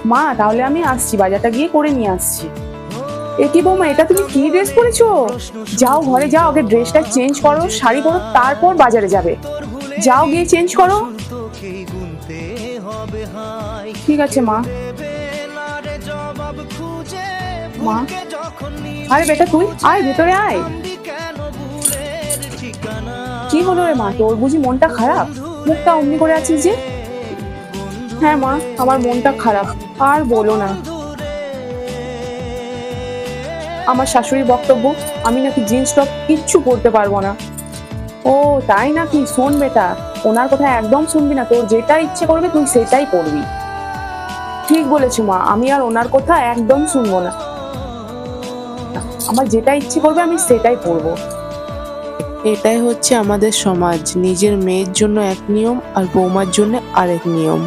মা তাহলে আমি আসছি, বাজারটা গিয়ে করে নিয়ে আসছি। এ কি বৌমা, এটা তুমি কি ড্রেস পরেছো? যাও ঘরে যাও, আগে ড্রেসটা চেঞ্জ করো, শাড়ি পরো, তারপর বাজারে যাবে। যাও গিয়ে চেঞ্জ করো। ঠিক আছে মা। মা, আরে বেটা তুই আয়, ভেতরে আয়। কি হলো রে মা, তোর বুঝি মনটা খারাপ? মুখটা অমনি করে আছিস যে? হ্যাঁ মা, আমার মনটা খারাপ। আর বলো না, আমার শাশুড়ির বক্তব্য আমি নাকি জিন্স টপ কিচ্ছু পরতে পারবো না। ও তাই নাকি? শোন বেটা, ওনার কথা একদম শুনবি না, তোর যেটা ইচ্ছে করবে তুই সেটাই পরবি। ঠিক বলেছো মা, আমি আর ওনার কথা একদম শুনবো না। আমার যেটা ইচ্ছে করবে আমি সেটাই পরবো। এটাই হচ্ছে আমাদের সমাজ, নিজের মেয়ের জন্য এক নিয়ম আর বৌমার জন্য আরেক নিয়ম।